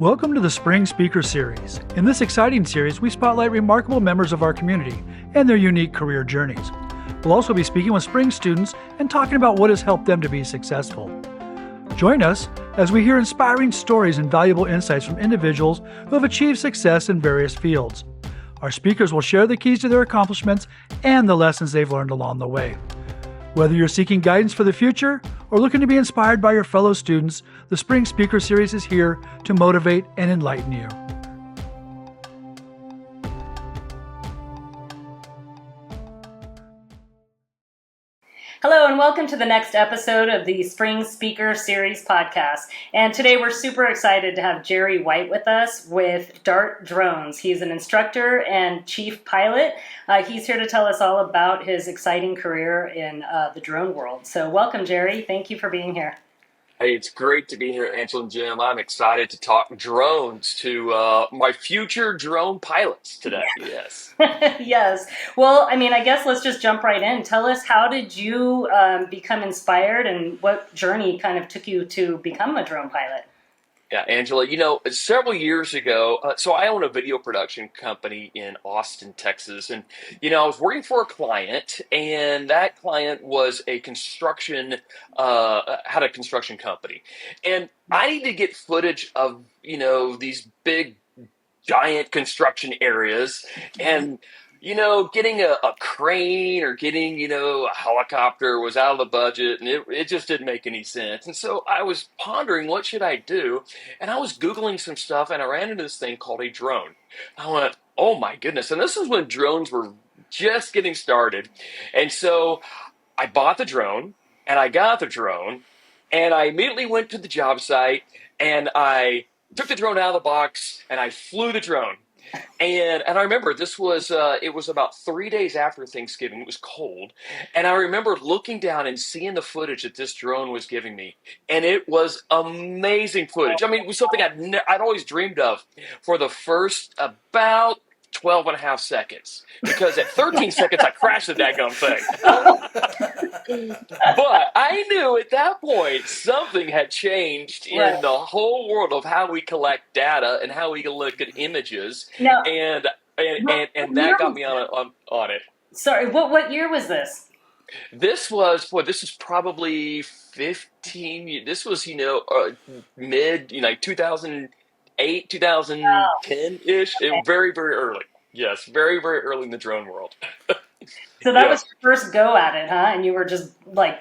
Welcome to the Spring Speaker Series. In this exciting series, we spotlight remarkable members of our community and their unique career journeys. We'll also be speaking with Spring students and talking about what has helped them to be successful. Join us as we hear inspiring stories and valuable insights from individuals who have achieved success in various fields. Our speakers will share the keys to their accomplishments and the lessons they've learned along the way. Whether you're seeking guidance for the future or looking to be inspired by your fellow students, the Spring Speaker Series is here to motivate and enlighten you. Hello and welcome to the next episode of the Spring Speaker Series podcast. And today we're super excited to have Jerry White with us with Dart Drones. He's an instructor and chief pilot. He's here to tell us all about his exciting career in the drone world. So welcome, Jerry. Thank you for being here. Hey, it's great to be here, Angela and Jim. I'm excited to talk drones to my future drone pilots today. Yes. Yes. Well, I guess let's just jump right in. Tell us, how did you become inspired and what journey kind of took you to become a drone pilot? Yeah, Angela, several years ago, so I own a video production company in Austin, Texas. And, I was working for a client, and that client was had a construction company. And I need to get footage of, these big, giant construction areas. And, getting a crane or getting, a helicopter was out of the budget, and it just didn't make any sense. And so I was pondering, what should I do? And I was Googling some stuff, and I ran into this thing called a drone. I went, oh my goodness. And this is when drones were just getting started. And so I bought the drone, and I got the drone, and I immediately went to the job site, and I took the drone out of the box, and I flew the drone. And I remember it was about 3 days after Thanksgiving. It was cold. And I remember looking down and seeing the footage that this drone was giving me. And it was amazing footage. It was something I'd always dreamed of for the first about 12 and a half seconds. Because at 13 seconds, I crashed the daggone thing. But I knew at that point something had changed in the whole world of how we collect data and how we can look at images. No. And that got me on it. Sorry, what year was this? This is probably 15. This was, mid, 2008, 2010-ish. Very, very early. Yes, very, very early in the drone world. So that was your first go at it, huh? And you were just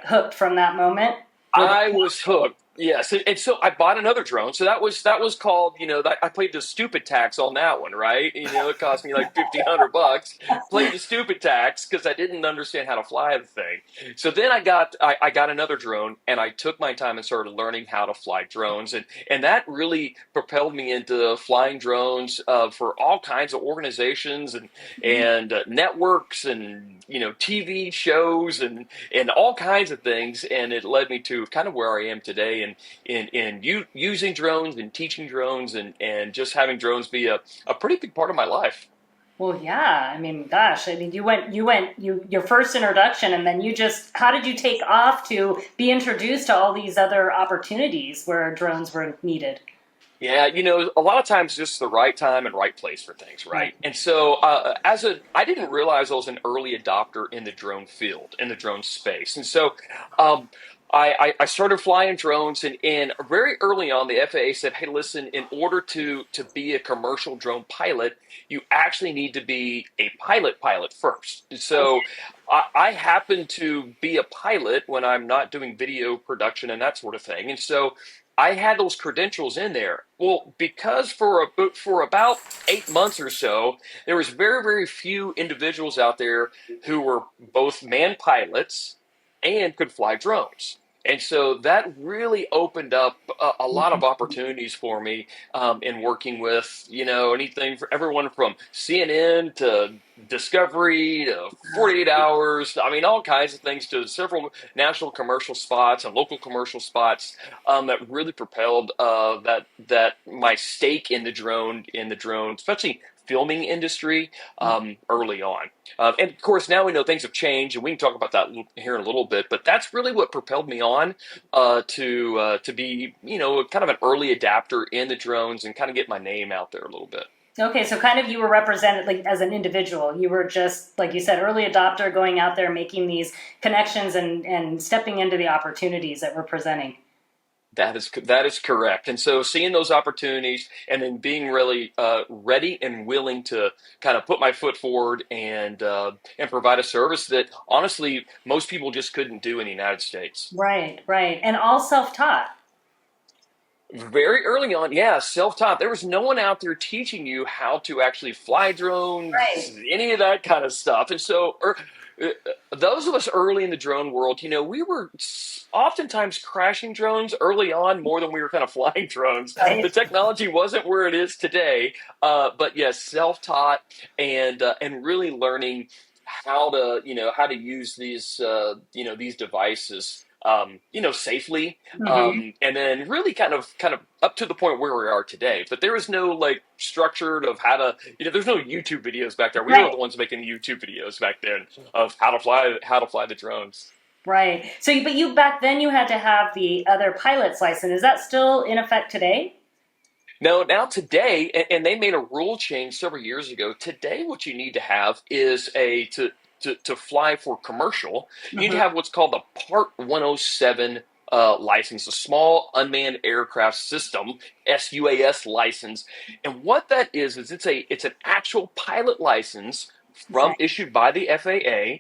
hooked from that moment? I was hooked. Yes, and so I bought another drone. So that was called, I played the stupid tax on that one, right? It cost me like $1,500. Played the stupid tax because I didn't understand how to fly the thing. So then I got another drone, and I took my time and started learning how to fly drones, and that really propelled me into flying drones for all kinds of organizations and networks and TV shows and all kinds of things, and it led me to kind of where I am today. In using drones and teaching drones and just having drones be a pretty big part of my life. Well, yeah. Your first introduction, and then how did you take off to be introduced to all these other opportunities where drones were needed? Yeah, a lot of times just the right time and right place for things, right? And so I didn't realize I was an early adopter in the drone field, in the drone space. And so I started flying drones, and very early on, the FAA said, hey, listen, in order to be a commercial drone pilot, you actually need to be a pilot first. So I happen to be a pilot when I'm not doing video production and that sort of thing. And so I had those credentials in there. Well, because for about 8 months or so, there was very, very few individuals out there who were both manned pilots and could fly drones. And so that really opened up a lot of opportunities for me in working with, anything for everyone from CNN to Discovery to 48 Hours. All kinds of things, to several national commercial spots and local commercial spots that really propelled that my stake in the drone, especially filming industry early on. And of course, now we know things have changed, and we can talk about that here in a little bit. But that's really what propelled me on to be, kind of an early adapter in the drones and kind of get my name out there a little bit. Okay, so kind of you were represented like as an individual. You were just, like you said, early adopter, going out there, making these connections and stepping into the opportunities that we're presenting. That is correct. And so seeing those opportunities and then being really ready and willing to kind of put my foot forward and provide a service that honestly most people just couldn't do in the United States. Right, right. And all self-taught. Very early on, yeah, self-taught. There was no one out there teaching you how to actually fly drones, Right. any of that kind of stuff. And so those of us early in the drone world, we were oftentimes crashing drones early on more than we were kind of flying drones. Right. The technology wasn't where it is today, but yes, self-taught and really learning how to use these devices. Safely, and then really kind of up to the point where we are today. But there is no like structured of how to, there's no YouTube videos back there. We were the ones making YouTube videos back then of how to fly the drones. Right. So, but you back then you had to have the other pilot's license. Is that still in effect today? No, now today, and they made a rule change several years ago. Today, what you need to have is to fly for commercial, you need to have what's called the Part 107 license, a Small Unmanned Aircraft System, SUAS license. And what that is it's an actual pilot license issued by the FAA,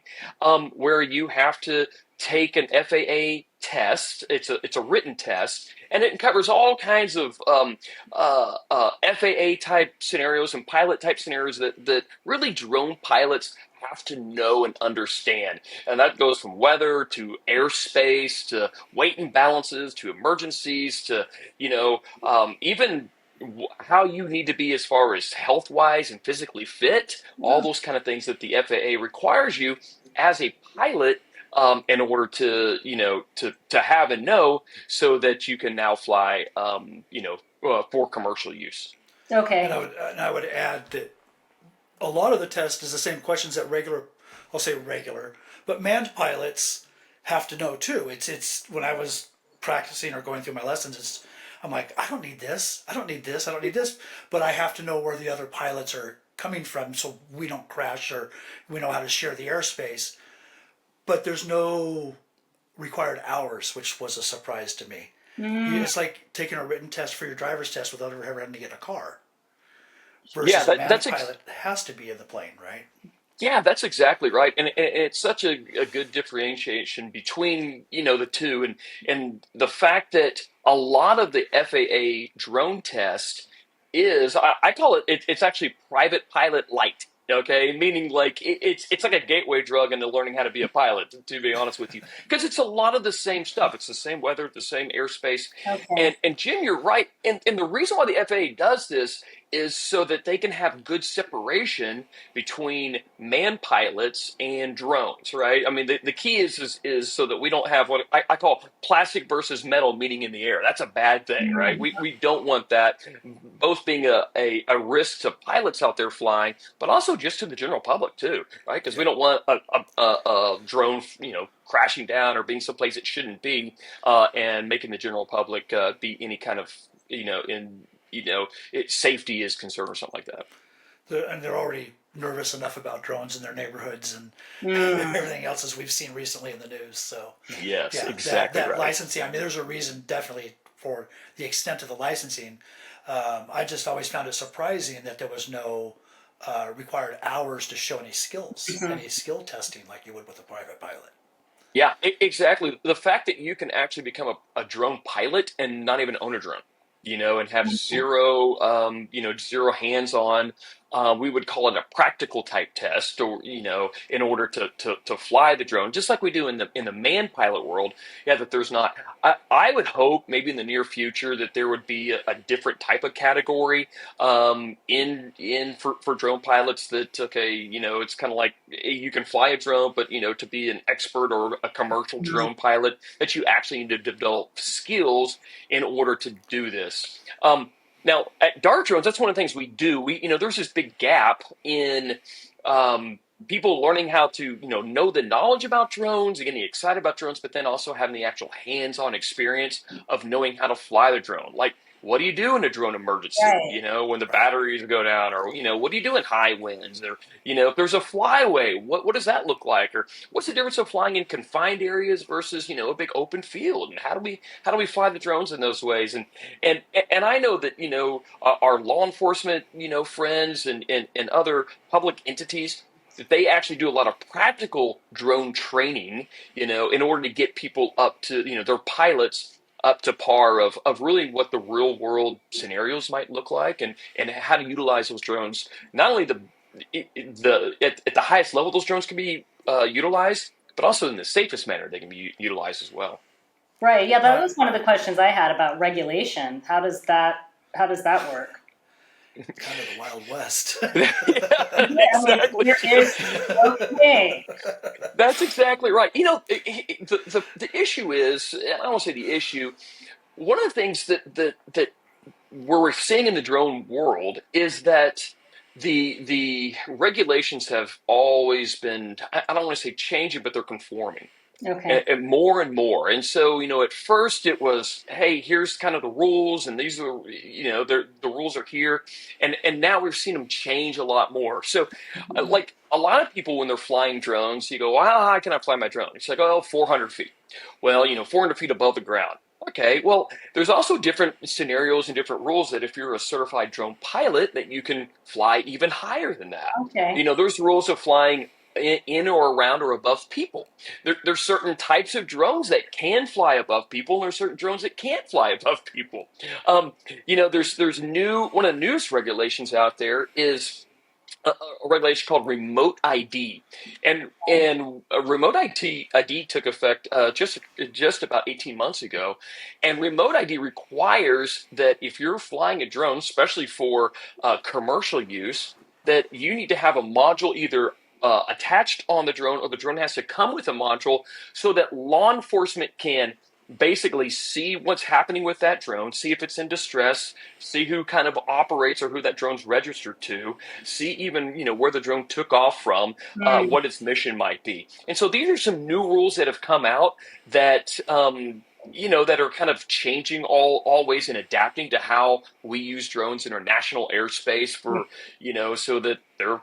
where you have to take an FAA test. It's a written test, and it covers all kinds of FAA type scenarios and pilot type scenarios that really drone pilots have to know and understand. And that goes from weather to airspace to weight imbalances to emergencies to, even how you need to be as far as health-wise and physically fit, all those kind of things that the FAA requires you as a pilot in order to have and know so that you can now fly, for commercial use. Okay. And I would add that a lot of the test is the same questions that but manned pilots have to know too. It's when I was practicing or going through my lessons, I'm like, I don't need this, but I have to know where the other pilots are coming from so we don't crash or we know how to share the airspace. But there's no required hours, which was a surprise to me. It's like taking a written test for your driver's test without ever having to get a car. Versus a manned pilot has to be in the plane, right? Yeah, that's exactly right, and it's such a good differentiation between the two, and the fact that a lot of the FAA drone test is I call it's actually private pilot light. Okay, meaning like it's like a gateway drug into learning how to be a pilot. To be honest with you, because it's a lot of the same stuff. It's the same weather, the same airspace, and Jim, you're right. And the reason why the FAA does this is so that they can have good separation between manned pilots and drones, right? I mean, the key is so that we don't have what I call plastic versus metal meeting in the air. That's a bad thing, right? We don't want that, both being a risk to pilots out there flying, but also just to the general public too, right? Because we don't want a drone, crashing down or being someplace it shouldn't be, and making the general public be any kind of, safety is concerned or something like that. And they're already nervous enough about drones in their neighborhoods and everything else as we've seen recently in the news. So yes, yeah, exactly that right. licensing. I mean, there's a reason definitely for the extent of the licensing. I just always found it surprising that there was no required hours to show any skills, any skill testing like you would with a private pilot. Yeah, exactly. The fact that you can actually become a drone pilot and not even own a drone, and have zero hands-on. We would call it a practical type test, or in order to fly the drone, just like we do in the manned pilot world. Yeah, that there's not. I would hope maybe in the near future that there would be a different type of category for drone pilots. That it's kind of like you can fly a drone, but to be an expert or a commercial drone pilot, that you actually need to develop skills in order to do this. Now, at Dart Drones, that's one of the things we do. There's this big gap in people learning how to, know the knowledge about drones and getting excited about drones, but then also having the actual hands-on experience of knowing how to fly the drone. Like, what do you do in a drone emergency? Right. When the batteries go down, or what do you do in high winds? Or if there's a flyway, what does that look like? Or what's the difference of flying in confined areas versus a big open field? And how do we fly the drones in those ways? And I know that our law enforcement friends and other public entities, that they actually do a lot of practical drone training, in order to get people up to, their pilots up to par of really what the real world scenarios might look like, and how to utilize those drones. Not only at the highest level those drones can be utilized, but also in the safest manner they can be utilized as well. Right. Yeah, that was one of the questions I had about regulation. How does that work? Kind of the Wild West. Exactly. Okay. That's exactly right. The issue is, and I won't say the issue, one of the things that we're seeing in the drone world is that the regulations have always been, I don't want to say changing, but they're conforming. Okay. And more and more. And so, at first it was, hey, here's kind of the rules, and these are, the rules are here. And now we've seen them change a lot more. So, like a lot of people, when they're flying drones, you go, well, how high can I fly my drone? It's like, 400 feet. Well, 400 feet above the ground. Okay, well, there's also different scenarios and different rules that if you're a certified drone pilot, that you can fly even higher than that. Okay. There's rules of flying in or around or above people. There's certain types of drones that can fly above people, and there's certain drones that can't fly above people. There's one of the newest regulations out there is a regulation called remote ID, and a remote ID took effect just about 18 months ago, and remote ID requires that if you're flying a drone, especially for commercial use, that you need to have a module either attached on the drone, or the drone has to come with a module so that law enforcement can basically see what's happening with that drone, see if it's in distress, see who kind of operates or who that drone's registered to, see even where the drone took off from, what its mission might be. And so these are some new rules that have come out that that are kind of changing always and adapting to how we use drones in our national airspace for so that they're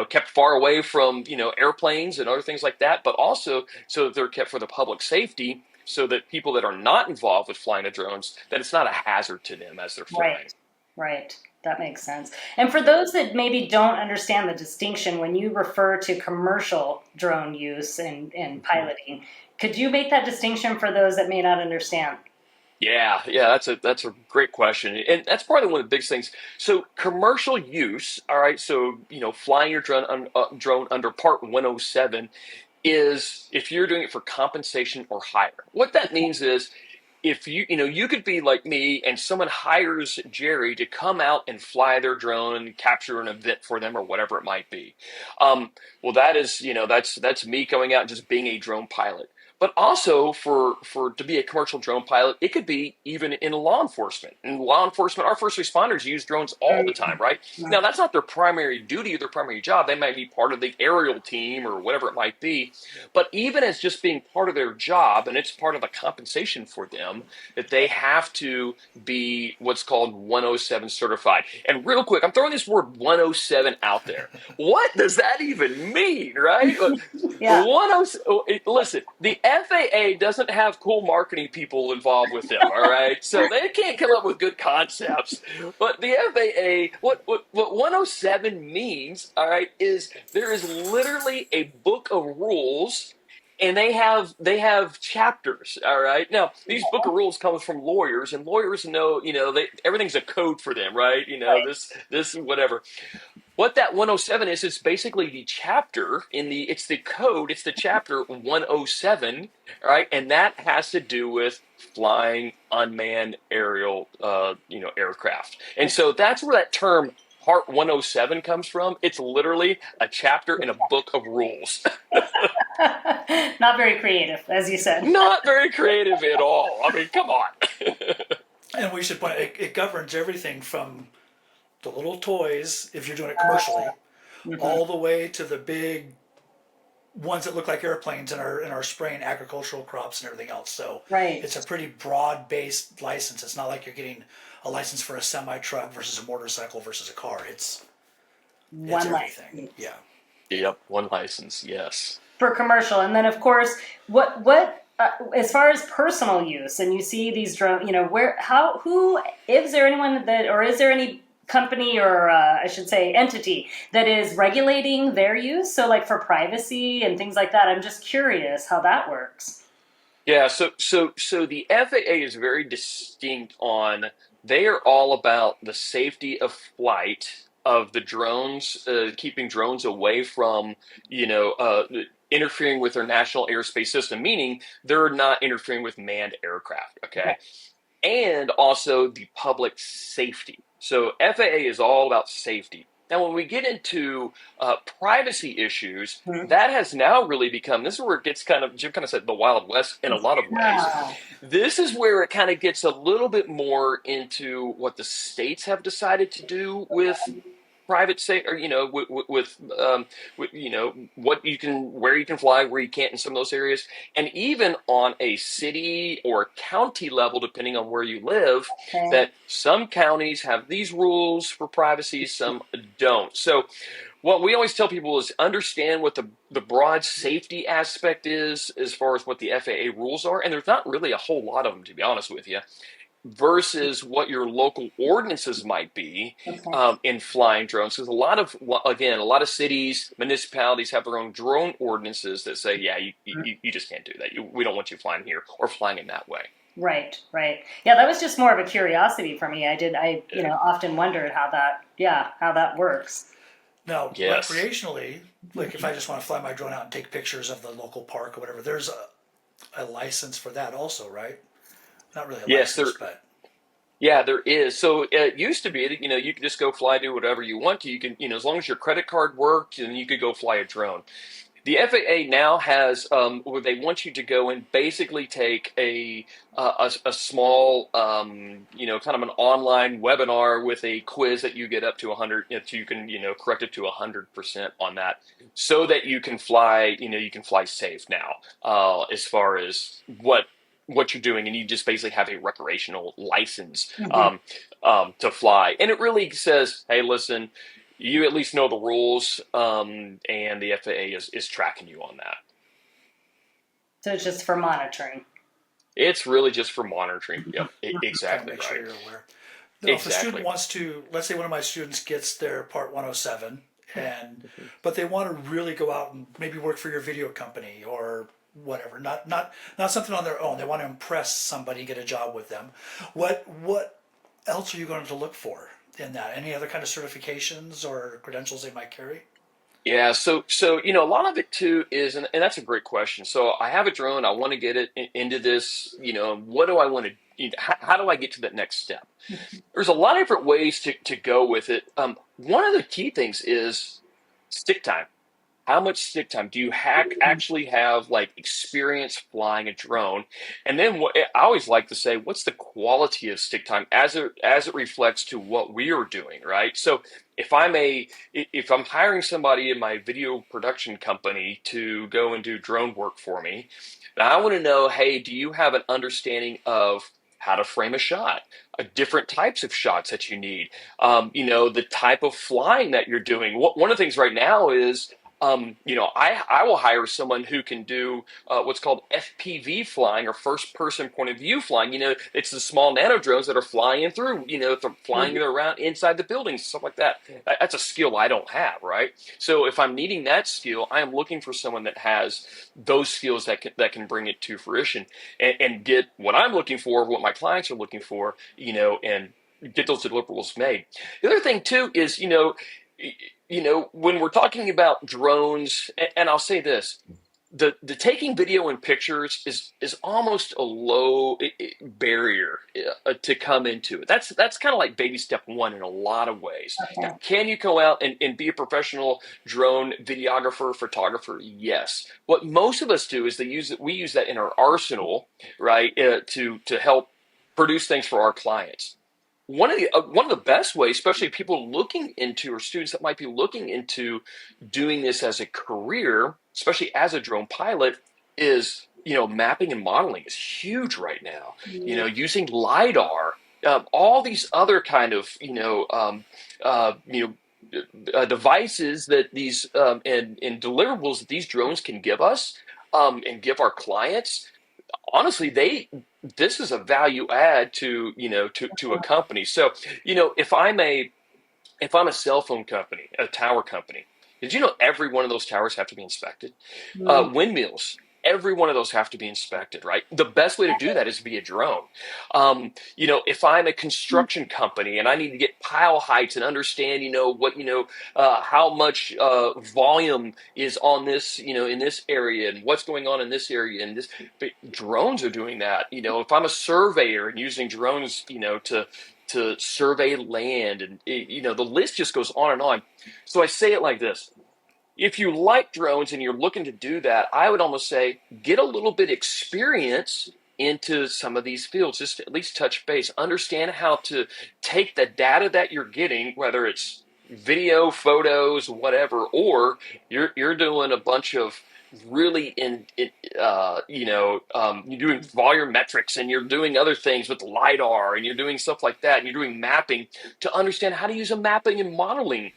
kept far away from, airplanes and other things like that, but also so that they're kept for the public safety, so that people that are not involved with flying the drones, that it's not a hazard to them as they're flying. Right. That makes sense. And for those that maybe don't understand the distinction, when you refer to commercial drone use and piloting, could you make that distinction for those that may not understand? Yeah, that's a great question, and that's probably one of the biggest things. So commercial use, all right. So flying your drone under Part 107 is if you're doing it for compensation or hire. What that means is if you could be like me and someone hires Jerry to come out and fly their drone and capture an event for them or whatever it might be. Well, that is that's me going out and just being a drone pilot. But also for to be a commercial drone pilot, it could be even in law enforcement. In law enforcement, our first responders use drones all the time, right? Now, that's not their primary duty or their primary job. They might be part of the aerial team or whatever it might be. But even as just being part of their job, and it's part of the compensation for them, that they have to be what's called 107 certified. And real quick, I'm throwing this word 107 out there. What does that even mean, right? Yeah. Listen, the FAA doesn't have cool marketing people involved with them, all right? So they can't come up with good concepts. But the FAA, what 107 means, all right, is there is literally a book of rules, and they have chapters, all right? Now, these book of rules come from lawyers, and lawyers know, everything's a code for them, right? This whatever. What that 107 is, it's basically the chapter it's the code, it's the chapter 107, right? And that has to do with flying unmanned aerial, aircraft. And so that's where that term Part 107 comes from. It's literally a chapter in a book of rules. Not very creative, as you said. Not very creative at all. I mean, come on. And we should point it governs everything from the little toys, if you're doing it commercially, all the way to the big ones that look like airplanes and are spraying agricultural crops and everything else. So Right. it's a pretty broad based license. It's not like you're getting a license for a semi truck versus a motorcycle versus a car. It's One everything. license. Yeah. Yep, one license. Yes. For commercial, and then of course, what as far as personal use, and you see these drone, who is there anyone that, or is there any company or I should say entity that is regulating their use? So like for privacy and things like that, I'm just curious how that works. Yeah, so the FAA is very distinct on they are all about the safety of flight of the drones, keeping drones away from, interfering with their national airspace system, meaning they're not interfering with manned aircraft, okay? And also the public safety. So FAA is all about safety. Now, when we get into privacy issues, that has now really become, this is where it gets kind of, Jim kind of said, the Wild West in a lot of ways. Yeah. This is where it kind of gets a little bit more into what the states have decided to do with private say, or what you can, where you can fly, where you can't in some of those areas, and even on a city or county level, depending on where you live, Okay. that some counties have these rules for privacy, some don't. So what we always tell people is understand what the broad safety aspect is as far as what the FAA rules are, and there's not really a whole lot of them, to be honest with you, versus what your local ordinances might be in flying drones. Because a lot of cities, municipalities have their own drone ordinances that say, yeah, you just can't do that. We don't want you flying here or flying in that way. Right. Yeah, that was just more of a curiosity for me. I often wondered how that works. Now, Yes. recreationally, like if I just want to fly my drone out and take pictures of the local park or whatever, there's a license for that also, right? Not really a Yes, license, but Yeah, there is. So it used to be that, you could just go fly, do whatever you want to. You can, as long as your credit card worked, then you could go fly a drone. The FAA now has where they want you to go and basically take a small, kind of an online webinar with a quiz that you get up to 100. You can, correct it to 100% on that, so that you can fly. You can fly safe now, as far as what you're doing, and you just basically have a recreational license to fly. And it really says, hey, listen, you at least know the rules, and the FAA is tracking you on that. So it's just for monitoring. It's really just for monitoring. Yep, kind of exactly make sure right. you're aware. Now, if a Exactly. student wants to, let's say one of my students gets their Part 107, but they want to really go out and maybe work for your video company or whatever, not something on their own. They want to impress somebody, get a job with them. What else are you going to look for in that? Any other kind of certifications or credentials they might carry? Yeah, so a lot of it too is, and that's a great question. So I have a drone, I want to get it into this. What do I want to? How do I get to that next step? There's a lot of different ways to go with it. One of the key things is stick time. How much stick time do you actually have, like, experience flying a drone? And then I always like to say, what's the quality of stick time as it reflects to what we are doing, right? So if I'm hiring somebody in my video production company to go and do drone work for me, I want to know, hey, do you have an understanding of how to frame a shot, different types of shots that you need, the type of flying that you're doing? One of the things right now is, I will hire someone who can do what's called FPV flying, or first person point of view flying. It's the small nano drones that are flying through, flying around inside the buildings, stuff like that. That's a skill I don't have, right? So if I'm needing that skill, I am looking for someone that has those skills that can bring it to fruition and get what I'm looking for, what my clients are looking for, and get those deliverables made. The other thing too is, when we're talking about drones, and I'll say this, the taking video and pictures is almost a low barrier to come into it. That's kind of like baby step one in a lot of ways. Okay. Now, can you go out and be a professional drone videographer, photographer? Yes. What most of us do is we use that in our arsenal, right, to help produce things for our clients. One of the best ways, especially people looking into, or students that might be looking into doing this as a career, especially as a drone pilot, is mapping and modeling is huge right now. Using LiDAR, all these other kind of devices that these and deliverables that these drones can give us and give our clients. Honestly, this is a value add to a company. So if I'm a cell phone company, a tower company, did you know every one of those towers have to be inspected? Windmills, every one of those have to be inspected, right? The best way to do that is via drone. If I'm a construction company and I need to get pile heights and understand, how much volume is on this, in this area and what's going on in this area and this, but drones are doing that. If I'm a surveyor and using drones, to survey land, and the list just goes on and on. So I say it like this: if you like drones and you're looking to do that, I would almost say get a little bit experience into some of these fields, just to at least touch base, understand how to take the data that you're getting, whether it's video, photos, whatever, or you're doing a bunch of really you're doing volumetrics and you're doing other things with LiDAR and you're doing stuff like that and you're doing mapping to understand how to use a mapping and modeling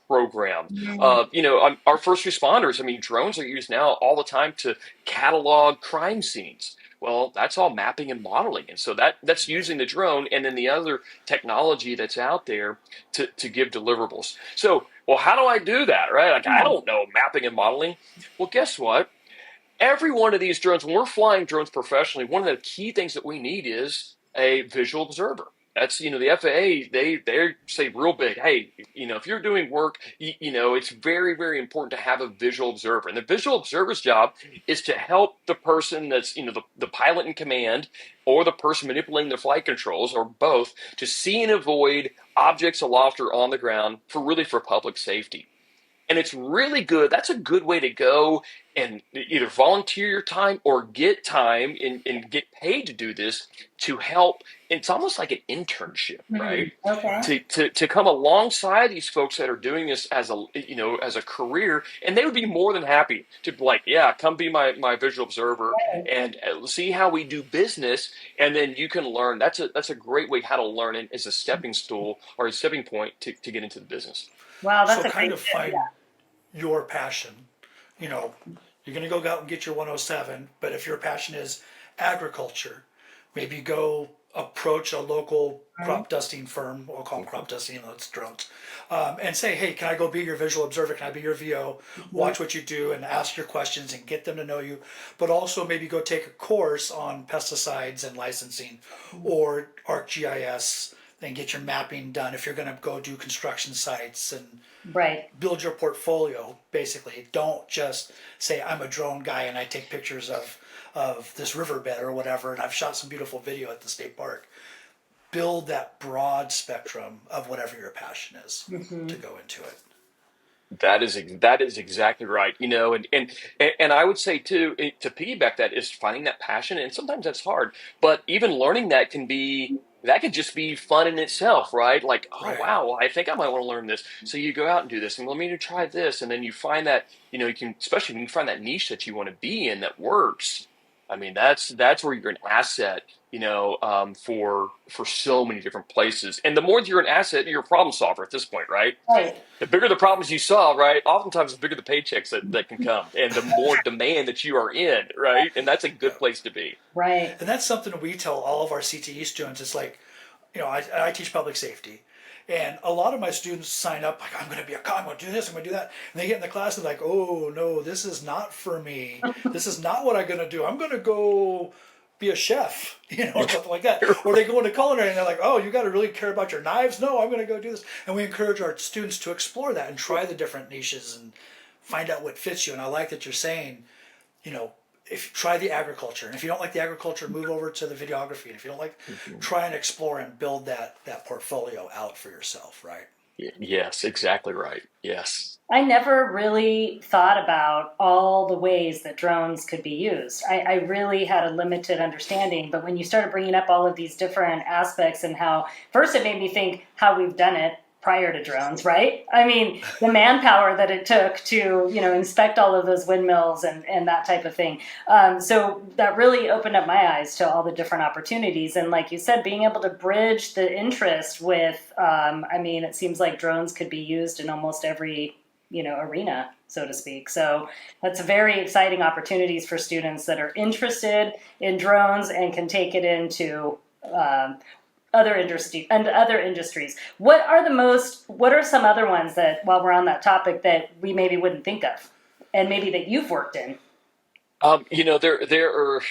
program. Our first responders, drones are used now all the time to catalog crime scenes. Well, that's all mapping and modeling. And so that's using the drone and then the other technology that's out there to give deliverables. So, well, how do I do that, right? Like, I don't know mapping and modeling. Well, guess what? Every one of these drones, when we're flying drones professionally, one of the key things that we need is a visual observer. That's, the FAA, they say real big, hey, if you're doing work, it's very, very important to have a visual observer. And the visual observer's job is to help the person that's, the pilot in command or the person manipulating the flight controls or both to see and avoid objects aloft or on the ground for public safety. And it's really good. That's a good way to go and either volunteer your time or get time and get paid to do this to help. It's almost like an internship, right? Okay. To come alongside these folks that are doing this as a career, and they would be more than happy to come be my visual observer and see how we do business, and then you can learn. That's a great way how to learn it as a stepping stool or a stepping point to get into the business. Wow, that's So a kind great of find your passion. You're going to go out and get your 107, but if your passion is agriculture, maybe go approach a local crop dusting firm. We'll call them crop dusting, it's drones, and say, hey, can I go be your visual observer? Can I be your VO? Watch what you do and ask your questions and get them to know you. But also maybe go take a course on pesticides and licensing or ArcGIS and get your mapping done if you're going to go do construction sites and build your portfolio. Basically, don't just say I'm a drone guy and I take pictures of this riverbed or whatever, and I've shot some beautiful video at the state park. Build that broad spectrum of whatever your passion is to go into it. That is exactly right. And I would say too, to piggyback that is finding that passion, and sometimes that's hard. But even learning that could just be fun in itself, right? Like, oh wow, I think I might want to learn this. So you go out and do this, and let me try this, and then you find that especially when you find that niche that you want to be in that works. That's where you're an asset, for so many different places. And the more you're an asset, you're a problem solver at this point, right? The bigger the problems you solve, right? Oftentimes the bigger the paychecks that can come and the more demand that you are in, right? And that's a good place to be. Right. And that's something we tell all of our CTE students. It's like, I teach public safety. And a lot of my students sign up like, I'm going to be a cop, I'm going to do this, I'm going to do that. And they get in the class and they're like, oh no, this is not for me. This is not what I'm going to do. I'm going to go be a chef, or something like that. Or they go into culinary and they're like, oh, you got to really care about your knives? No, I'm going to go do this. And we encourage our students to explore that and try the different niches and find out what fits you. And I like that you're saying, if you try the agriculture, and if you don't like the agriculture, move over to the videography. And if you don't like, try and explore and build that portfolio out for yourself, right? Yes, exactly right. Yes. I never really thought about all the ways that drones could be used. I really had a limited understanding, but when you started bringing up all of these different aspects and how, first it made me think how we've done it prior to drones, right? I mean, the manpower that it took to, inspect all of those windmills and that type of thing. So that really opened up my eyes to all the different opportunities. And like you said, being able to bridge the interest with, it seems like drones could be used in almost every arena, so to speak. So that's very exciting opportunities for students that are interested in drones and can take it into other industries. What are some other ones that, while we're on that topic, that we maybe wouldn't think of, and maybe that you've worked in? There are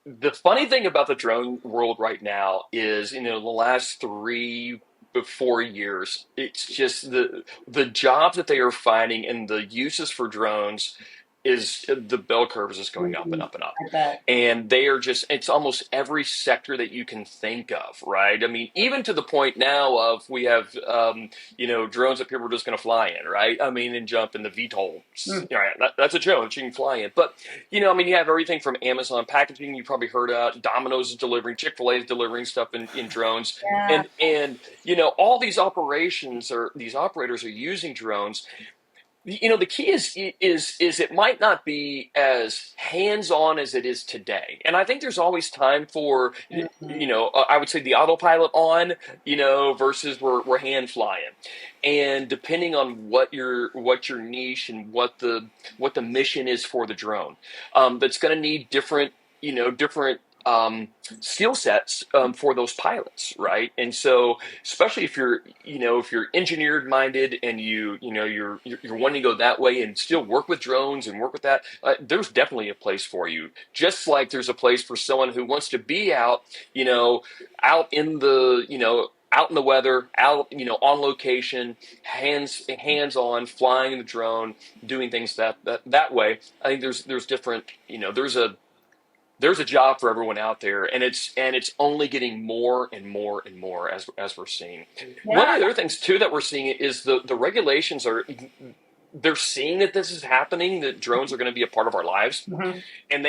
the funny thing about the drone world right now is, the last 3 to 4 years, it's just the jobs that they are finding and the uses for drones is the bell curve is just going up and Mhm. up and up. I bet. And they are just, it's almost every sector that you can think of, right? I mean, even to the point now of we have, drones that people are just going to fly in, right? I mean, and jump in the VTOL. Mm. Right? That's a drone that you can fly in. But, you have everything from Amazon packaging, you probably heard about Domino's is delivering, Chick-fil-A is delivering stuff in drones. Yeah. And all these these operators are using drones. The key is it might not be as hands-on as it is today. And I think there's always time for, Mhm. I would say the autopilot on, versus we're hand flying. And depending on what your niche and what the mission is for the drone, that's going to need different skill sets for those pilots, right? And so, especially if you're engineered minded and you're wanting to go that way and still work with drones and work with that, there's definitely a place for you. Just like there's a place for someone who wants to be out, out in the weather, out, on location, hands on, flying the drone, doing things that way. I think there's different, there's a job for everyone out there, and it's only getting more and more and more as we're seeing. One Yeah. of the other things too that we're seeing is the regulations are, they're seeing that this is happening, that drones are going to be a part of our lives, Mhm. and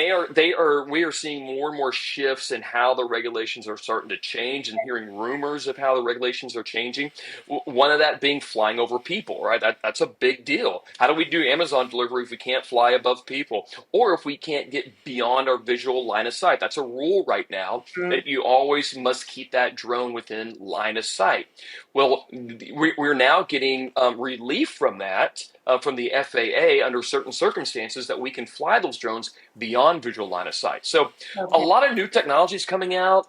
we are seeing more and more shifts in how the regulations are starting to change, and hearing rumors of how the regulations are changing. One of that being flying over people, right? That's a big deal. How do we do Amazon delivery if we can't fly above people, or if we can't get beyond our visual line of sight? That's a rule right now, Mhm. that you always must keep that drone within line of sight. Well, we're now getting relief from that, from the FAA, under certain circumstances, that we can fly those drones beyond visual line of sight. So a Okay. lot of new technologies coming out,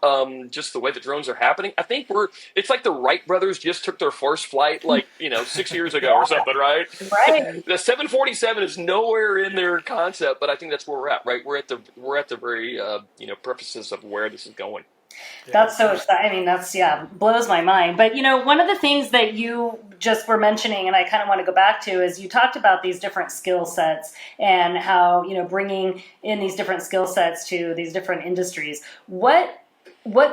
just the way the drones are happening. I think it's like the Wright brothers just took their first flight, like, 6 years ago or something, right? Right. The 747 is nowhere in their concept, but I think that's where we're at, right? We're at the very, purposes of where this is going. Yeah. That's so exciting. I mean, blows my mind. But, one of the things that you just were mentioning, and I kind of want to go back to, is you talked about these different skill sets and how, bringing in these different skill sets to these different industries. What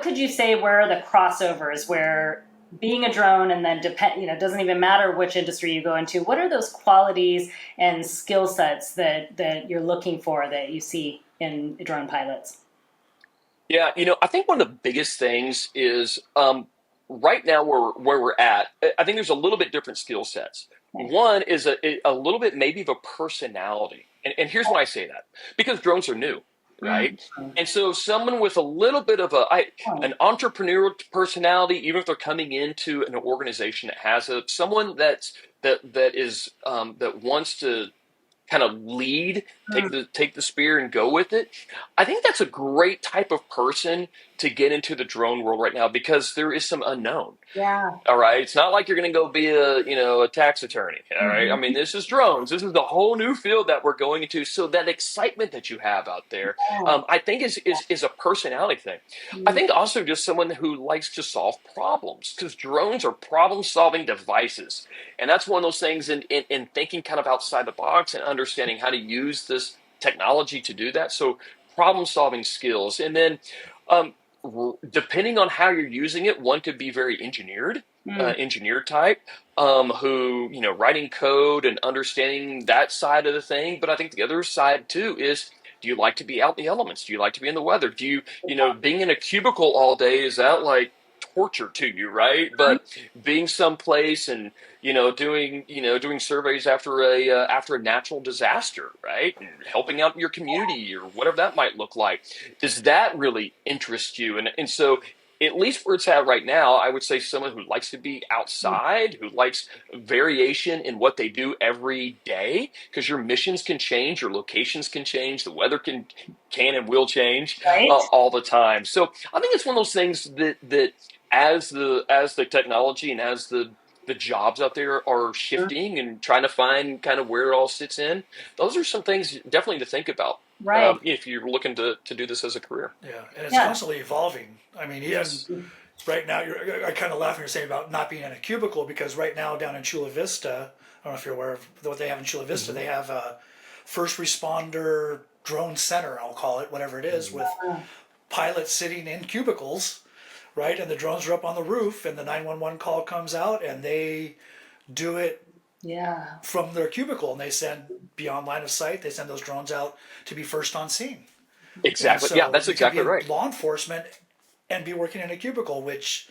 could you say were the crossovers where being a drone and then doesn't even matter which industry you go into. What are those qualities and skill sets that you're looking for that you see in drone pilots? Yeah, I think one of the biggest things is, right now where we're at. I think there's a little bit different skill sets. Okay. One is a little bit maybe of a personality, and here's why I say that: because drones are new, right? Mhm. And so someone with a little bit of an entrepreneurial personality, even if they're coming into an organization that has someone that wants to kind of lead, take the spear and go with it. I think that's a great type of person to get into the drone world right now, because there is some unknown. Yeah. All right, it's not like you're going to go be a tax attorney. All right, I Mhm. mean, this is drones. This is the whole new field that we're going into. So that excitement that you have out there, I think is a personality thing. I Mhm. think also just someone who likes to solve problems, because drones are problem solving devices, and that's one of those things in thinking kind of outside the box and understanding how to use this technology to do that. So problem solving skills, and then. depending on how you're using it, one could be very engineered type, who, writing code and understanding that side of the thing. But I think the other side too is, do you like to be out in the elements? Do you like to be in the weather? Do you, being in a cubicle all day, is that like torture to you, right? But being someplace and, doing surveys after a natural disaster, right? And helping out your community or whatever that might look like. Does that really interest you? And so, at least where it's at right now, I would say someone who likes to be outside, who likes variation in what they do every day, because your missions can change, your locations can change, the weather can and will change Right. all the time. So I think it's one of those things that as the technology and as the jobs out there are shifting and trying to find kind of where it all sits in, those are some things definitely to think about. Right. If you're looking to do this as a career. Yeah, and it's constantly evolving. I mean, even right now, I kind of laugh when you're saying about not being in a cubicle, because right now down in Chula Vista, I don't know if you're aware of what they have in Chula Vista. They have a first responder drone center, I'll call it, whatever it is, with pilots sitting in cubicles, right? And the drones are up on the roof, and the 911 call comes out, and they do it from their cubicle, and they send beyond line of sight. They send those drones out to be first on scene. Exactly. So Yeah, that's exactly you can be right. Law enforcement and be working in a cubicle, which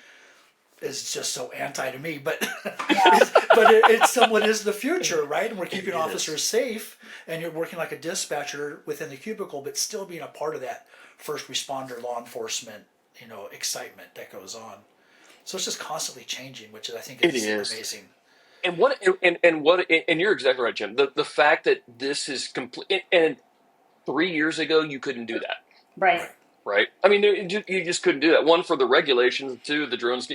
is just so anti to me, but it's somewhat is the future, right? And we're keeping officers safe, and you're working like a dispatcher within the cubicle, but still being a part of that first responder, law enforcement, excitement that goes on. So it's just constantly changing, which I think is amazing. And you're exactly right, Jim. The fact that this is complete, and 3 years ago you couldn't do that. Right. I mean, you just couldn't do that. One, for the regulations. Two, the drones.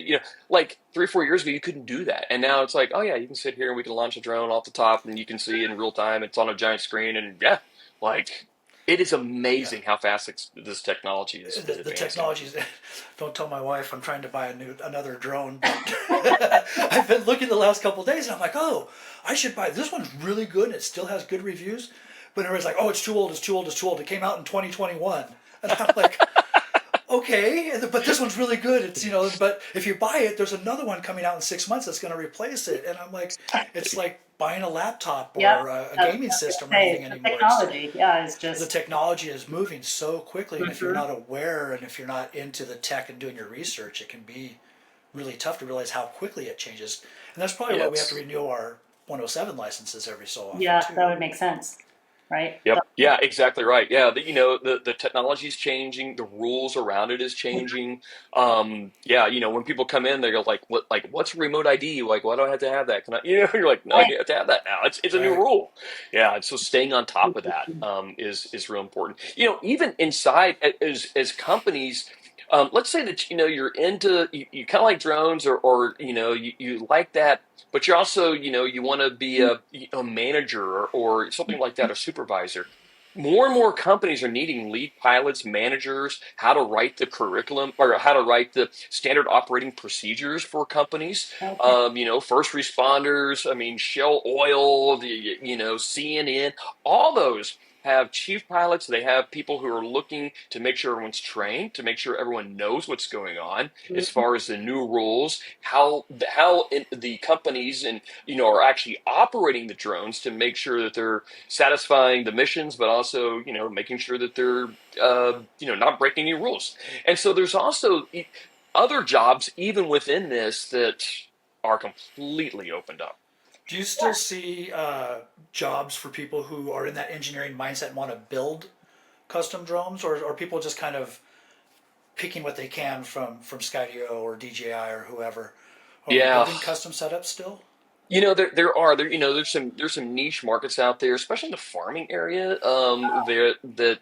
Like 3 or 4 years ago, you couldn't do that. And now it's like, oh yeah, you can sit here and we can launch a drone off the top, and you can see it in real time. It's on a giant screen, and it is amazing how fast this technology is. The technology is. Don't tell my wife I'm trying to buy another drone. But I've been looking the last couple of days, and I'm like, oh, I should buy this one's really good, and it still has good reviews. But everybody's like, oh, it's too old. It came out in 2021, and I'm like, okay, but this one's really good. It's but if you buy it, there's another one coming out in 6 months that's going to replace it, and I'm like, it's like buying a laptop or a gaming system or anything anymore. Technology, it's just the technology is moving so quickly, and if you're not aware and if you're not into the tech and doing your research, it can be really tough to realize how quickly it changes. And that's probably why we have to renew our 107 licenses every so often. Yeah, that would make sense. Right. Yep. Yeah, exactly right. Yeah. The technology is changing. The rules around it is changing. When people come in, they go what's remote ID? Like, why do I have to have that? Can I, you're like, no, you have to have that now. It's a new rule. Yeah. And so staying on top of that, is real important. Even inside as companies, let's say that, you're into, you kind of like drones or you like that, but you're also, you want to be a manager or something like that, a supervisor. More and more companies are needing lead pilots, managers, how to write the curriculum or how to write the standard operating procedures for companies. First responders, Shell Oil, CNN, all those have chief pilots. They have people who are looking to make sure everyone's trained, to make sure everyone knows what's going on as far as the new rules, how the companies and are actually operating the drones to make sure that they're satisfying the missions, but also making sure that they're not breaking any rules. And so there's also other jobs even within this that are completely opened up. Do you still see jobs for people who are in that engineering mindset and want to build custom drones, or are people just kind of picking what they can from Skydio or DJI or whoever? Are we building custom setups still? There's some niche markets out there, especially in the farming area. That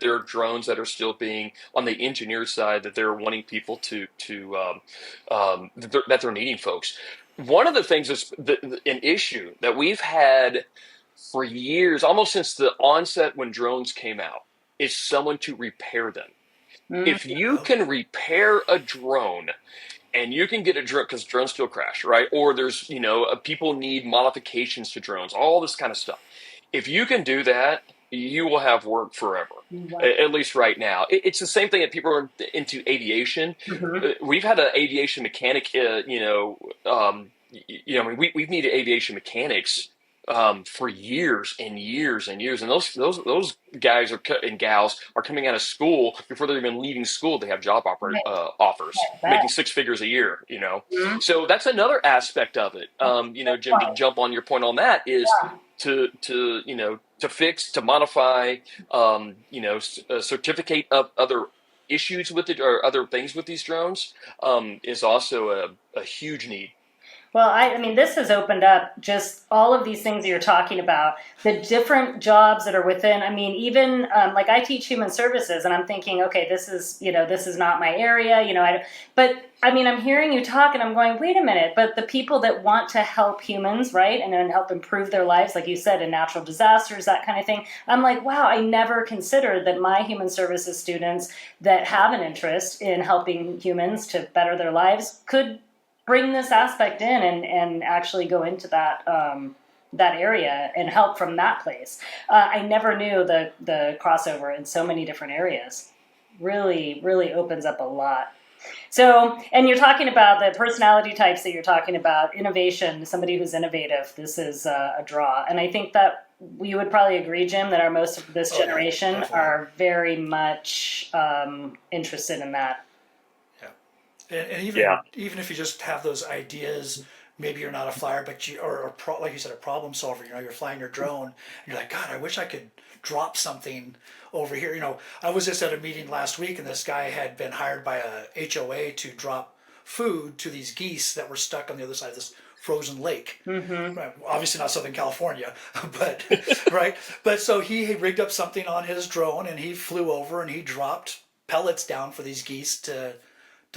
there are drones that are still being on the engineer side, that they're wanting people that they're needing folks. One of the things is an issue that we've had for years, almost since the onset when drones came out, is someone to repair them. If you can repair a drone, and you can get a drone, because drones still crash, right? Or there's, people need modifications to drones, all this kind of stuff. If you can do that, you will have work forever. Wow. At least right now, it's the same thing that people are into aviation. We've had an aviation mechanic, I mean, we've needed aviation mechanics for years and years and years, and those guys and gals are coming out of school before they're even leaving school. They have job Right. offers, I bet. making six figures a year. Mhm. So that's another aspect of it. Jim, to Right. jump on your point on that is to fix, to modify, certificate of other issues with it or other things with these drones is also a huge need. Well, I mean, this has opened up just all of these things that you're talking about, the different jobs that are within. I mean, even like I teach human services, and I'm thinking, okay, this is not my area, but I mean, I'm hearing you talk, and I'm going, wait a minute, but the people that want to help humans, right, and then help improve their lives, like you said, in natural disasters, that kind of thing. I'm like, wow, I never considered that my human services students that have an interest in helping humans to better their lives could bring this aspect in and actually go into that area and help from that place. I never knew the crossover in so many different areas. Really, really opens up a lot. So, and you're talking about the personality types that you're talking about, innovation, somebody who's innovative. This is a draw. And I think that you would probably agree, Jim, that most of this generation are very much interested in that. And even if you just have those ideas, maybe you're not a flyer, but like you said, a problem solver. You're flying your drone, and you're like, God, I wish I could drop something over here. I was just at a meeting last week, and this guy had been hired by a HOA to drop food to these geese that were stuck on the other side of this frozen lake. Right, obviously not Southern California, but right. But so he had rigged up something on his drone, and he flew over and he dropped pellets down for these geese to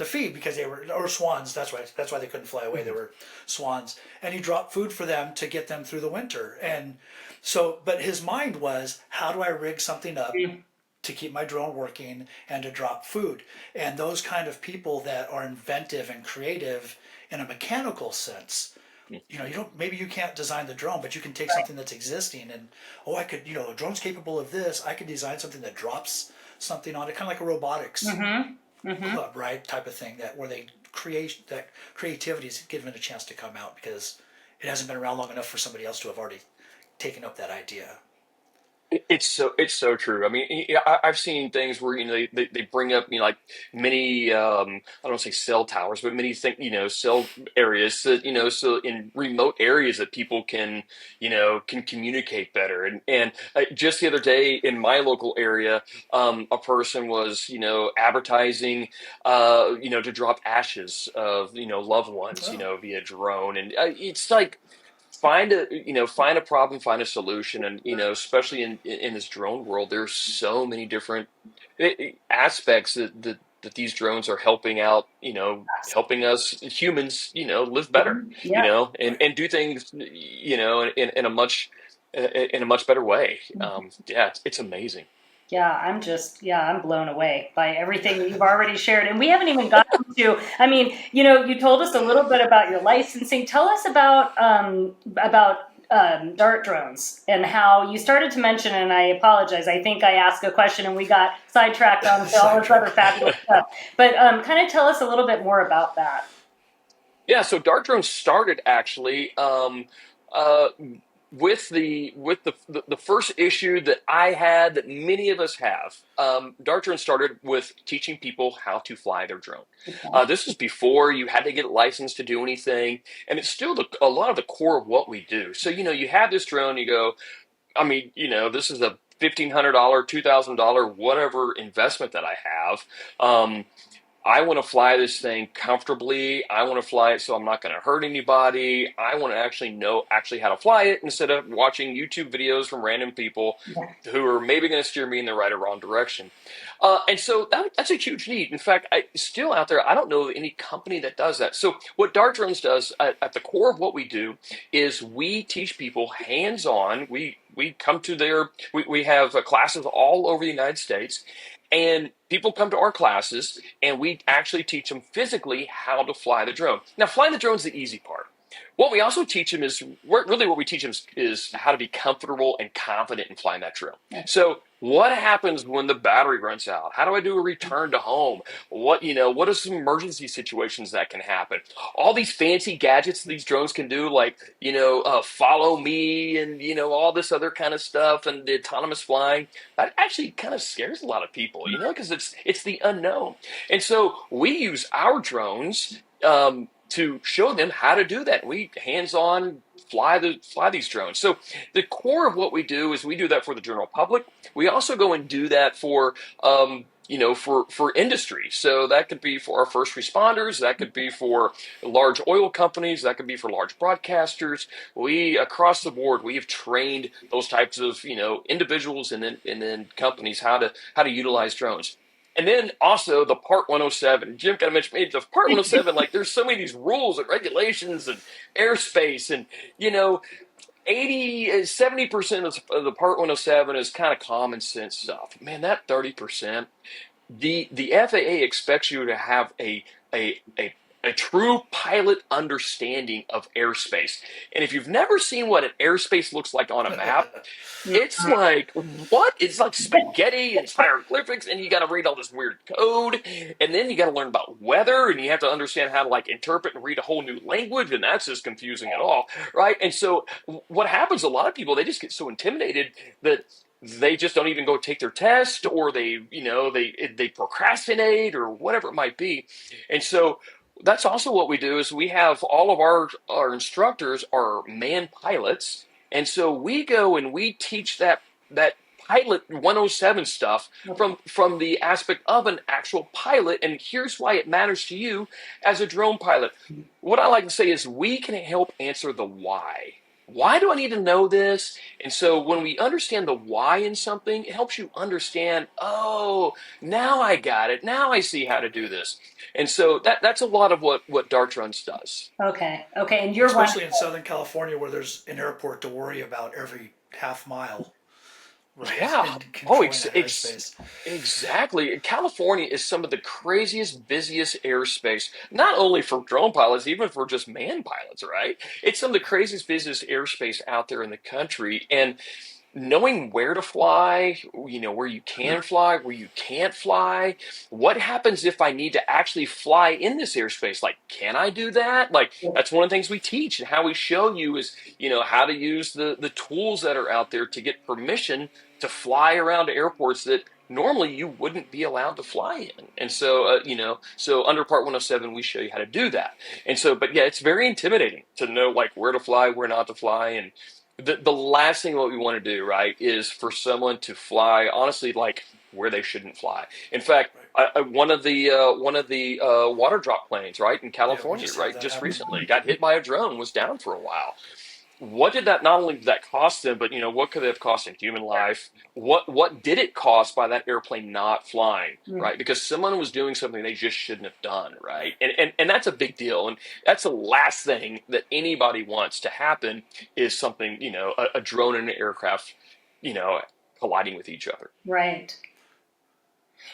feed because they were, or swans. That's why they couldn't fly away. They were swans, and he dropped food for them to get them through the winter. And so, but his mind was, how do I rig something up to keep my drone working and to drop food? And those kind of people that are inventive and creative in a mechanical sense. Maybe you can't design the drone, but you can take something that's existing and, I could, a drone's capable of this. I could design something that drops something on it, kind of like a robotics club, right? Type of thing where that creativity is given a chance to come out because it hasn't been around long enough for somebody else to have already taken up that idea. It's so true. I mean, I've seen things where they bring up like many I don't want to say cell towers, but many cell areas that so in remote areas that people can communicate better. And just the other day in my local area, a person was advertising to drop ashes of loved ones via drone, and it's like find a problem, find a solution, and especially in this drone world, there's so many different aspects that these drones are helping out, helping us humans, live better, Yeah. and do things, in a much better way. Yeah, it's amazing. Yeah, I'm blown away by everything that you've already shared. And we haven't even gotten to, I mean, you told us a little bit about your licensing. Tell us about dart drones and how you started to mention, and I apologize, I think I asked a question and we got sidetracked on all this other fabulous stuff. But kind of tell us a little bit more about that. Yeah, so dart drones started actually with the first issue that I had, that many of us have. Dart drone started with teaching people how to fly their drone. Okay. This is before you had to get licensed to do anything, and it's still a lot of the core of what we do. So you have this drone, you go, I mean, this is a $1,500, $2,000, whatever investment that I have. I want to fly this thing comfortably. I want to fly it so I'm not going to hurt anybody. I want to actually know how to fly it instead of watching YouTube videos from random people who are maybe going to steer me in the right or wrong direction. And so that's a huge need. In fact, still out there, I don't know any company that does that. So what Dart Drones does at the core of what we do is we teach people hands-on. We come to we have classes all over the United States. And people come to our classes, and we actually teach them physically how to fly the drone. Now, flying the drone is the easy part. What we also teach them is really what we teach them is how to be comfortable and confident in flying that drone. So what happens when the battery runs out? How do I do a return to home? What are some emergency situations that can happen? All these fancy gadgets these drones can do, like, follow me and, all this other kind of stuff and the autonomous flying, that actually kind of scares a lot of people, because it's the unknown. And so we use our drones, to show them how to do that. We hands-on fly these drones. So the core of what we do is we do that for the general public. We also go and do that for for industry. So that could be for our first responders, that could be for large oil companies, that could be for large broadcasters. We across the board, we have trained those types of individuals and then companies how to utilize drones. And then also the Part 107. Jim kind of mentioned the Part 107, like there's so many of these rules and regulations and airspace and, 70% of the Part 107 is kind of common sense stuff. Man, that 30%, the FAA expects you to have a true pilot understanding of airspace. And if you've never seen what an airspace looks like on a map, it's like, what? It's like spaghetti and hieroglyphics, and you got to read all this weird code, and then you got to learn about weather, and you have to understand how to interpret and read a whole new language, and that's just confusing at all, right? And so what happens, a lot of people, they just get so intimidated that they just don't even go take their test, or they procrastinate, or whatever it might be. And so that's also what we do is we have all of our instructors are man pilots. And so we go and we teach that pilot 107 stuff from the aspect of an actual pilot. And here's why it matters to you as a drone pilot. What I like to say is we can help answer the why. Why do I need to know this? And so when we understand the why in something, it helps you understand, oh, now I got it. Now I see how to do this. And so that's a lot of what Dart Runs does. Okay. And you're especially in Southern California where there's an airport to worry about every half mile. Right? Yeah. Exactly. California is some of the craziest, busiest airspace, not only for drone pilots, even for just man pilots, right? It's some of the craziest, busiest airspace out there in the country. And knowing where to fly, where you can fly, where you can't fly, what happens if I need to actually fly in this airspace? Like, can I do that? Like, that's one of the things we teach, and how we show you is, how to use the tools that are out there to get permission to fly around airports that normally you wouldn't be allowed to fly in. And so, so under Part 107, we show you how to do that. And so, but yeah, it's very intimidating to know where to fly, where not to fly. And the last thing what we want to do, right, is for someone to fly, honestly, where they shouldn't fly. In fact, one of the water drop planes, right, in California, just recently got hit by a drone, was down for a while. Not only did that cost them, but what could it have cost in human life? What did it cost by that airplane not flying, right? Because someone was doing something they just shouldn't have done, right? And that's a big deal, and that's the last thing that anybody wants to happen is something, a drone and an aircraft, colliding with each other. Right.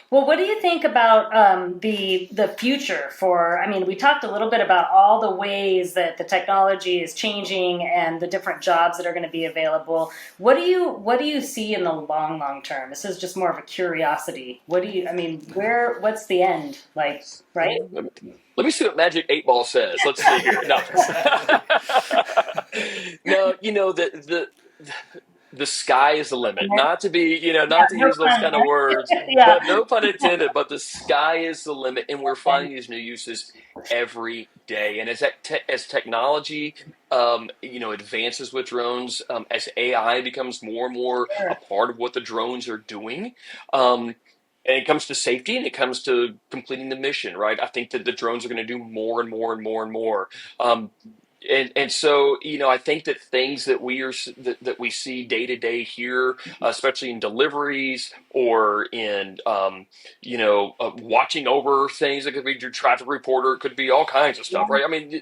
Well, what do you think about the future for, we talked a little bit about all the ways that the technology is changing and the different jobs that are going to be available. What do you see in the long term? This is just more of a curiosity. What's the end like, right? Let me see what Magic 8 Ball says. Let's see here. No, the sky is the limit. Not to be, not to use those kind of words, but no pun intended. But the sky is the limit, and we're finding these new uses every day. And as technology, advances with drones, as AI becomes more and more a part of what the drones are doing, and it comes to safety, and it comes to completing the mission, right? I think that the drones are going to do more and more and more and more. And so, I think that things that we see day to day here, especially in deliveries or in, watching over things, it could be your traffic reporter, it could be all kinds of stuff, right?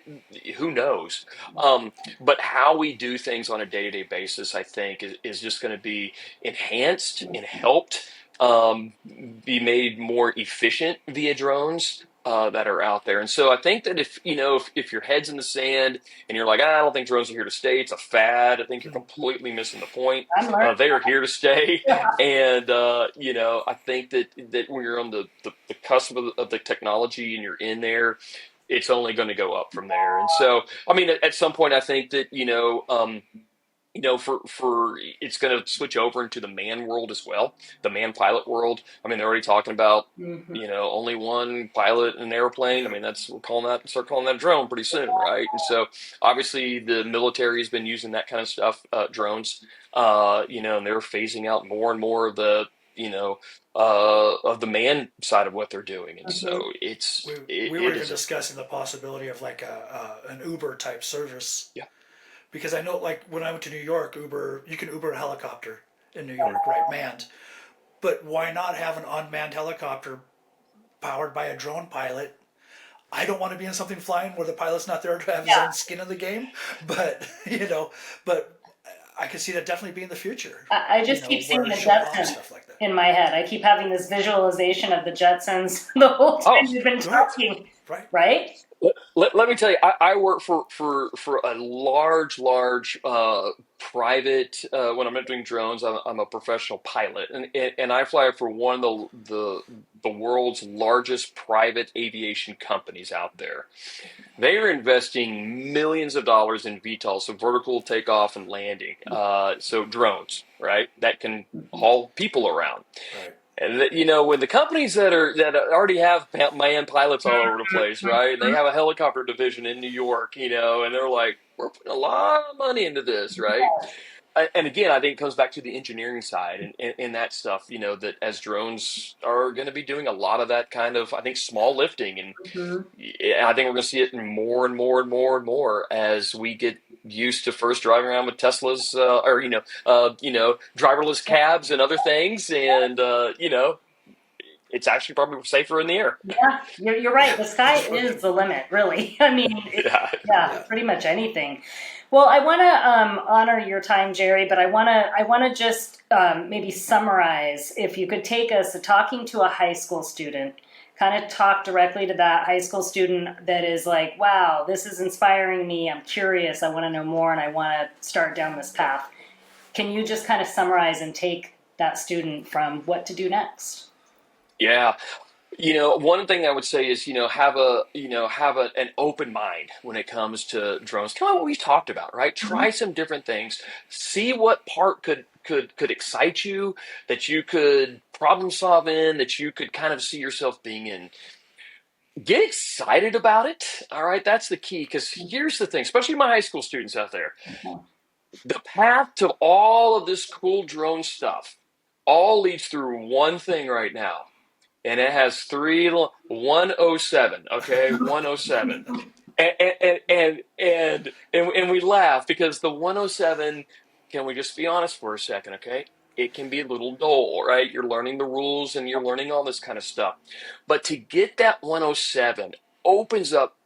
Who knows? But how we do things on a day to day basis, I think, is just going to be enhanced and helped, be made more efficient via drones. that are out there. And so I think that if your head's in the sand and you're like, I don't think drones are here to stay, it's a fad. I think you're completely missing the point. I'm learning. They are here to stay. Yeah. And, I think that when you're on the cusp of the technology and you're in there, it's only going to go up from there. And so, I mean, at some point, I think that, for it's going to switch over into the man world as well, the man pilot world. I mean, they're already talking about, only one pilot in an airplane. I mean, start calling that a drone pretty soon, right? And so obviously the military has been using that kind of stuff, drones, and they're phasing out more and more of the, of the man side of what they're doing. And so we were even discussing the possibility of like an Uber type service. Yeah. Because I know, like, when I went to New York, you can Uber a helicopter in New York, right, manned. But why not have an unmanned helicopter powered by a drone pilot? I don't want to be in something flying where the pilot's not there to have his own skin in the game. But, but I can see that definitely being the future. I just keep seeing the Jetsons like in my head. I keep having this visualization of the Jetsons the whole time we've been talking. Right? Let me tell you, I work for a large private. When I'm not doing drones, I'm a professional pilot, and I fly for one of the world's largest private aviation companies out there. They are investing millions of dollars in VTOL, so vertical takeoff and landing, so drones, right, that can haul people around. Right. And when the companies that already have manned pilots all over the place, right? And they have a helicopter division in New York, and they're like, we're putting a lot of money into this, right? And again, I think it comes back to the engineering side and that stuff, that as drones are going to be doing a lot of that kind of, I think, small lifting. And I think we're going to see it more and more and more and more as we get used to first driving around with Teslas driverless cabs and other things. And, it's actually probably safer in the air. Yeah, you're right. The sky is the limit, really. I mean, pretty much anything. Well, I want to honor your time, Jerry, but I want to just maybe summarize. If you could take us talking to a high school student, kind of talk directly to that high school student that is like, wow, this is inspiring me. I'm curious. I want to know more, and I want to start down this path. Can you just kind of summarize and take that student from what to do next? Yeah. One thing I would say is, have an open mind when it comes to drones. Kind of what we talked about, right? Try some different things. See what part could excite you, that you could problem solve in, that you could kind of see yourself being in. Get excited about it. All right. That's the key. Because here's the thing, especially my high school students out there. The path to all of this cool drone stuff all leads through one thing right now. And it has 107, okay, 107, and we laugh because the 107. Can we just be honest for a second, okay? It can be a little dull, right? You're learning the rules and you're learning all this kind of stuff, but to get that 107 opens up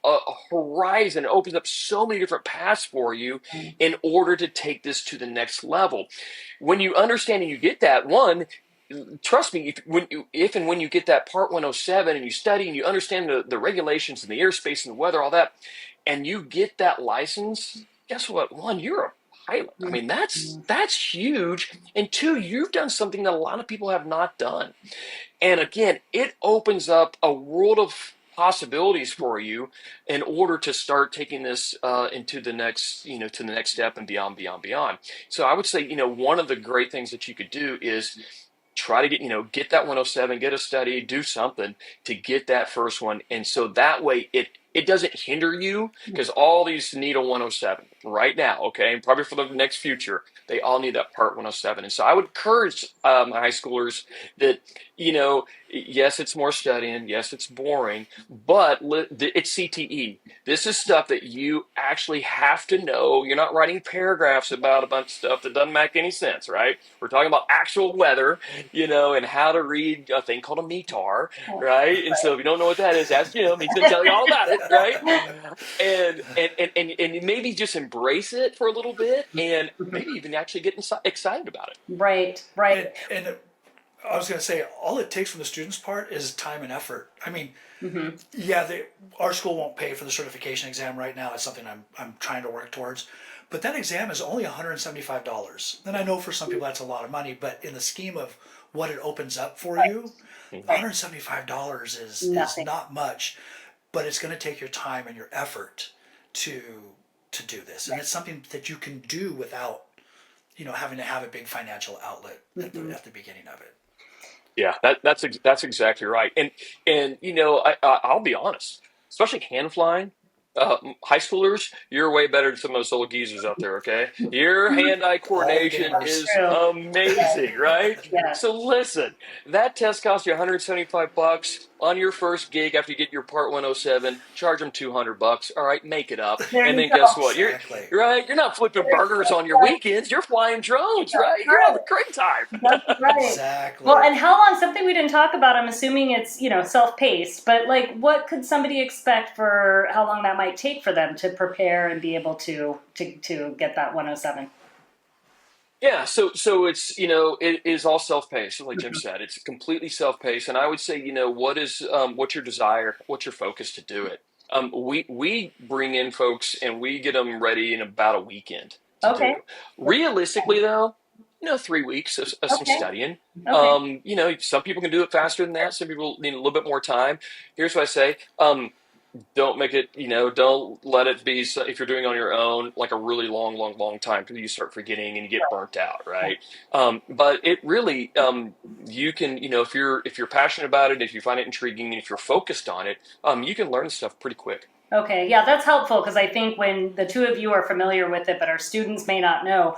a horizon. It opens up so many different paths for you in order to take this to the next level. When you understand and you get that one. Trust me, if and when you get that Part 107 and you study and you understand the regulations and the airspace and the weather, all that, and you get that license, guess what? One, you're a pilot. I mean, that's huge. And two, you've done something that a lot of people have not done. And again, it opens up a world of possibilities for you in order to start taking this into the next, to the next step and beyond. So I would say, one of the great things that you could do is try to get that 107, get a study, do something to get that first one. And so that way it doesn't hinder you, because all these need a 107 right now, okay? And probably for the next future, they all need that Part 107. And so I would encourage my high schoolers that, yes, it's more studying. Yes, it's boring, but it's CTE. This is stuff that you actually have to know. You're not writing paragraphs about a bunch of stuff that doesn't make any sense, right? We're talking about actual weather, and how to read a thing called a METAR, right? And so if you don't know what that is, ask Jim. He's going to tell you all about it, right? And maybe just embrace it for a little bit, and maybe even actually get excited about it. Right. And I was going to say, all it takes from the student's part is time and effort. I mean, yeah, our school won't pay for the certification exam right now. It's something I'm trying to work towards. But that exam is only $175. And I know for some people that's a lot of money, but in the scheme of what it opens up for you, $175 is not much. But it's going to take your time and your effort to do this. And it's something that you can do without, having to have a big financial outlet at the beginning of it. Yeah, that's exactly right. And I'll be honest, especially hand flying, high schoolers, you're way better than some of those old geezers out there. Okay, your hand-eye coordination is amazing, right? Yeah. So listen, that test costs you $175 on your first gig after you get your Part 107. Charge them $200. All right, make it up, and then guess what? Exactly. You're not flipping burgers on your weekends. You're flying drones, right? You're having a great time. That's right. Exactly. Well, and how long? Something we didn't talk about. I'm assuming it's self-paced, but like, what could somebody expect for how long that might take for them to prepare and be able to get that 107? Yeah, so it's it is all self-paced, like Jim said. It's completely self-paced, and I would say what's your desire, what's your focus to do it. We bring in folks and we get them ready in about a weekend to do. Realistically, though, 3 weeks of some studying. Okay. Some people can do it faster than that. Some people need a little bit more time. Here's what I say. Don't make it, don't let it be, if you're doing it on your own, like a really long time until you start forgetting and you get burnt out, right? But it really, you can, if you're passionate about it, if you find it intriguing, and if you're focused on it, you can learn stuff pretty quick. Okay, yeah, that's helpful because I think when the two of you are familiar with it, but our students may not know,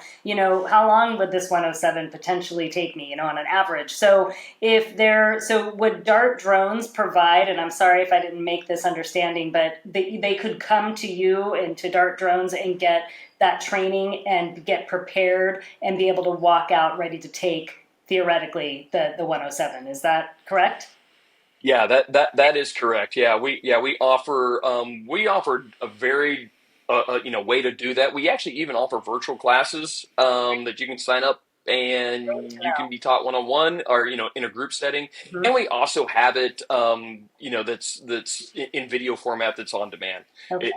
how long would this 107 potentially take me, on an average? So would DART drones provide, and I'm sorry if I didn't make this understanding, but they could come to you and to DART drones and get that training and get prepared and be able to walk out ready to take, theoretically, the 107. Is that correct? Yeah, that is correct. Yeah, we offer a very way to do that. We actually even offer virtual classes that you can sign up and you can be taught one-on-one or in a group setting. And we also have it that's in video format that's on demand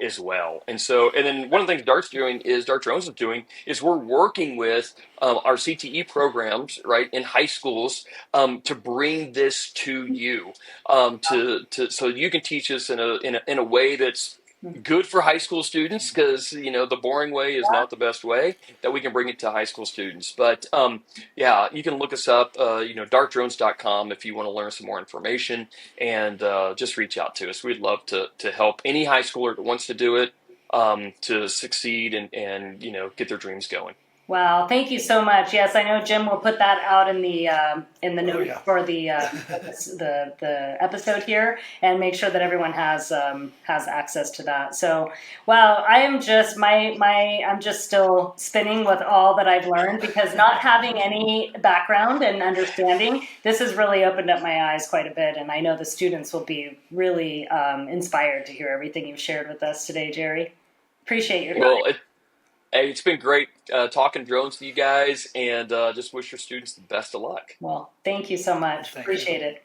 as well. And then one of the things DART Drones is doing is we're working with our CTE programs, right, in high schools to bring this to you so you can teach us in a way that's good for high school students, because the boring way is not the best way, that we can bring it to high school students. But you can look us up, dartdrones.com, if you want to learn some more information, and just reach out to us. We'd love to help any high schooler that wants to do it to succeed and get their dreams going. Wow, thank you so much. Yes, I know Jim will put that out in the note for the episode here, and make sure that everyone has access to that. So, wow, I am just I'm just still spinning with all that I've learned, because not having any background and understanding, this has really opened up my eyes quite a bit, and I know the students will be really inspired to hear everything you've shared with us today, Jerry. Appreciate your time. Well, it's been great talking drones to you guys, and just wish your students the best of luck. Well, thank you so much. Appreciate it.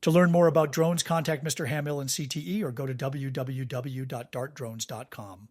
To learn more about drones, contact Mr. Hamill and CTE or go to www.dartdrones.com.